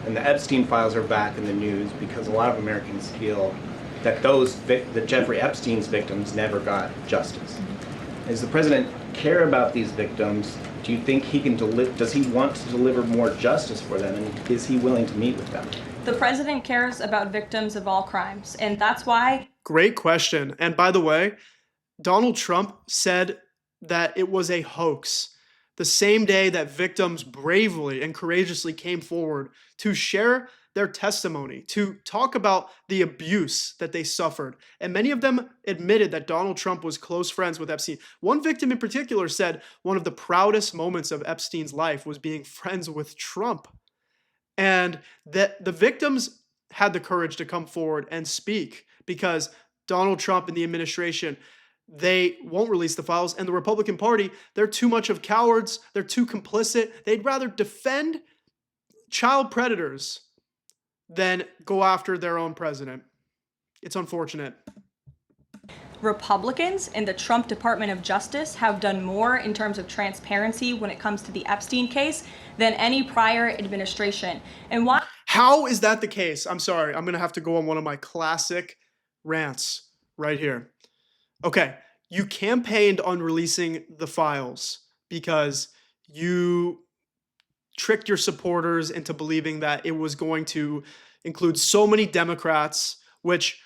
And the Epstein files are back in the news because a lot of Americans feel that that Jeffrey Epstein's victims never got justice. Does the president care about these victims? Do you think he can does he want to deliver more justice for them, and is he willing to meet with them? The president cares about victims of all crimes, and that's why. Great question. And by the way, Donald Trump said that it was a hoax the same day that victims bravely and courageously came forward to share their testimony, to talk about the abuse that they suffered. And many of them admitted that Donald Trump was close friends with Epstein. One victim in particular said one of the proudest moments of Epstein's life was being friends with Trump. And that the victims had the courage to come forward and speak because Donald Trump and the administration, they won't release the files. And the Republican Party, they're too much of cowards. They're too complicit. They'd rather defend child predators than go after their own president. It's unfortunate. Republicans in the Trump Department of Justice have done more in terms of transparency when it comes to the Epstein case than any prior administration. And why? How is that the case? I'm sorry. I'm going to have to go on one of my classic rants right here. Okay, you campaigned on releasing the files because you tricked your supporters into believing that it was going to include so many Democrats, which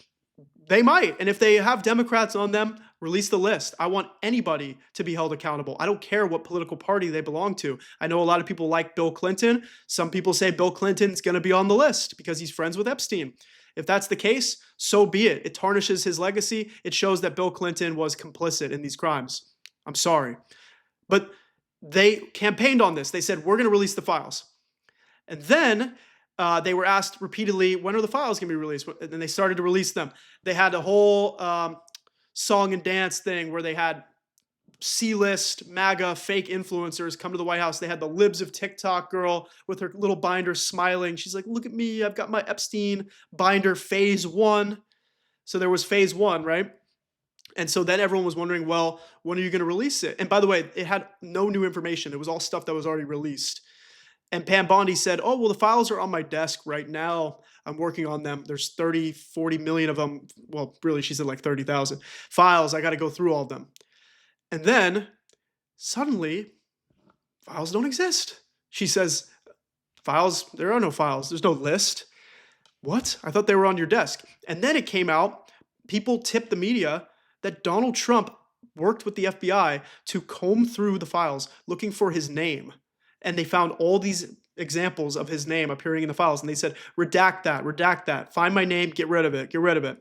they might. And if they have Democrats on them, release the list. I want anybody to be held accountable. I don't care what political party they belong to. I know a lot of people like Bill Clinton. Some people say Bill Clinton's going to be on the list because he's friends with Epstein. If that's the case, so be it. It tarnishes his legacy. It shows that Bill Clinton was complicit in these crimes. I'm sorry. But they campaigned on this. They said, we're going to release the files. And then they were asked repeatedly, when are the files going to be released? And then they started to release them. They had a whole song and dance thing where they had C-list MAGA fake influencers come to the White House. They had the Libs of TikTok girl with her little binder smiling. She's like, look at me. I've got my Epstein binder phase 1. So there was phase 1, right? And so then everyone was wondering, well, when are you going to release it? And by the way, it had no new information. It was all stuff that was already released. And Pam Bondi said, oh, well, the files are on my desk right now. I'm working on them. There's 30, 40 million of them. Well, really, she said like 30,000 files. I got to go through all of them. And then suddenly, files don't exist. She says, files, there are no files. There's no list. What? I thought they were on your desk. And then it came out, people tipped the media that Donald Trump worked with the FBI to comb through the files looking for his name. And they found all these examples of his name appearing in the files. And they said, redact that, find my name, get rid of it, get rid of it.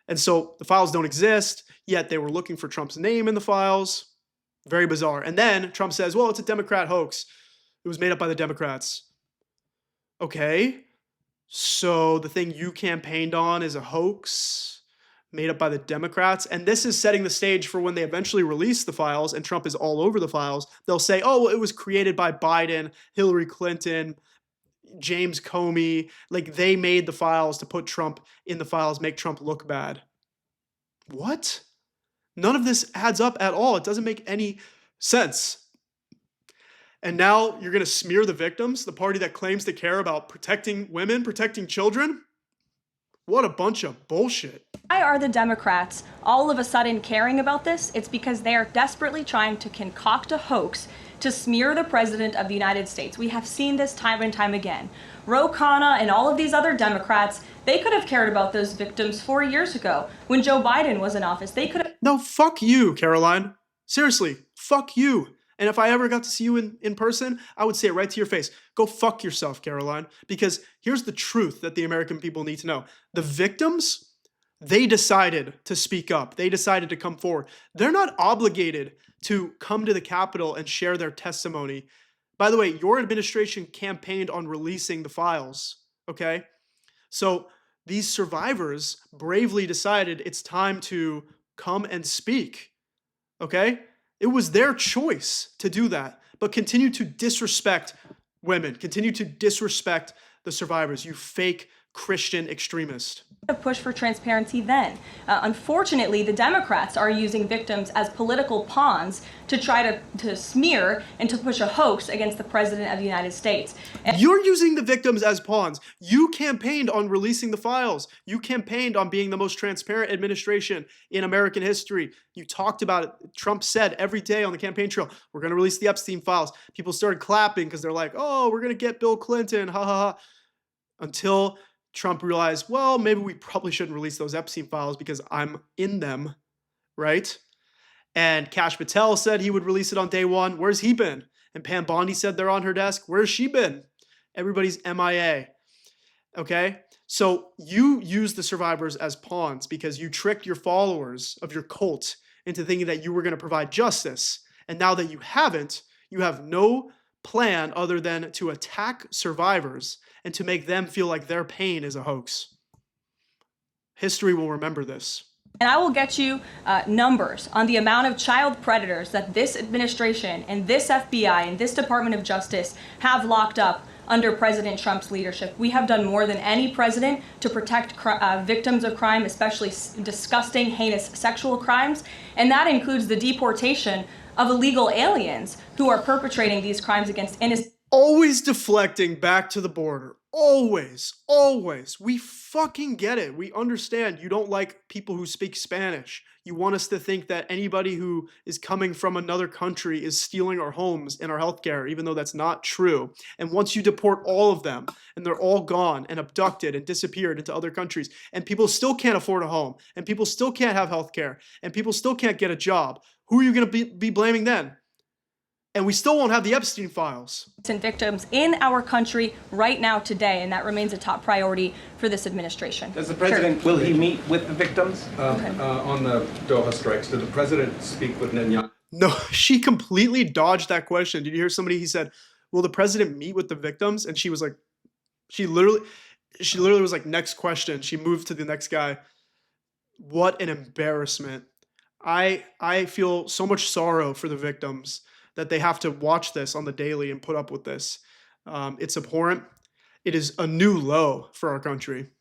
And so the files don't exist, yet they were looking for Trump's name in the files. Very bizarre. And then Trump says, well, it's a Democrat hoax. It was made up by the Democrats. Okay, so the thing you campaigned on is a hoax made up by the Democrats. And this is setting the stage for when they eventually release the files and Trump is all over the files. They'll say, oh, well, it was created by Biden, Hillary Clinton, James Comey. Like they made the files to put Trump in the files, make Trump look bad. What? None of this adds up at all. It doesn't make any sense. And now you're going to smear the victims, the party that claims to care about protecting women, protecting children? What a bunch of bullshit. Why are the Democrats all of a sudden caring about this? It's because they are desperately trying to concoct a hoax to smear the president of the United States. We have seen this time and time again. Ro Khanna and all of these other Democrats, they could have cared about those victims 4 years ago when Joe Biden was in office. They could have. No, fuck you, Karoline. Seriously, fuck you. And if I ever got to see you in person, I would say it right to your face. Go fuck yourself, Karoline. Because here's the truth that the American people need to know. The victims, they decided to speak up. They decided to come forward. They're not obligated to come to the Capitol and share their testimony. By the way, your administration campaigned on releasing the files, okay? So these survivors bravely decided it's time to come and speak, okay? It was their choice to do that, but continue to disrespect women, continue to disrespect the survivors, you fake Christian extremist. A push for transparency then. Unfortunately, the Democrats are using victims as political pawns to try to smear and to push a hoax against the President of the United States. And You're using the victims as pawns. You campaigned on releasing the files. You campaigned on being the most transparent administration in American history. You talked about it. Trump said every day on the campaign trail, we're going to release the Epstein files. People started clapping because they're like, oh, we're going to get Bill Clinton, ha ha ha. Until Trump realized, well, maybe we probably shouldn't release those Epstein files because I'm in them, right? And Kash Patel said he would release it on day one. Where's he been? And Pam Bondi said they're on her desk. Where's she been? Everybody's MIA, okay? So you use the survivors as pawns because you tricked your followers of your cult into thinking that you were going to provide justice. And now that you haven't, you have no plan other than to attack survivors and to make them feel like their pain is a hoax. History will remember this. And I will get you numbers on the amount of child predators that this administration and this FBI and this Department of Justice have locked up under President Trump's leadership. We have done more than any president to protect victims of crime, especially disgusting, heinous sexual crimes. And that includes the deportation of illegal aliens who are perpetrating these crimes against innocent. Always deflecting back to the border. Always, always. We fucking get it. We understand you don't like people who speak Spanish. You want us to think that anybody who is coming from another country is stealing our homes and our healthcare, even though that's not true. And once you deport all of them and they're all gone and abducted and disappeared into other countries, and people still can't afford a home, and people still can't have healthcare, and people still can't get a job, who are you going to be blaming then? And we still won't have the Epstein files. Victims in our country right now today, and that remains a top priority for this administration. Does the president, will he meet with the victims? On the Doha strikes, did the president speak with Netanyahu? No, she completely dodged that question. Did you hear somebody, he said, will the president meet with the victims? And she was like, she literally was like, next question. She moved to the next guy. What an embarrassment. I feel so much sorrow for the victims that they have to watch this on the daily and put up with this. It's abhorrent. It is a new low for our country.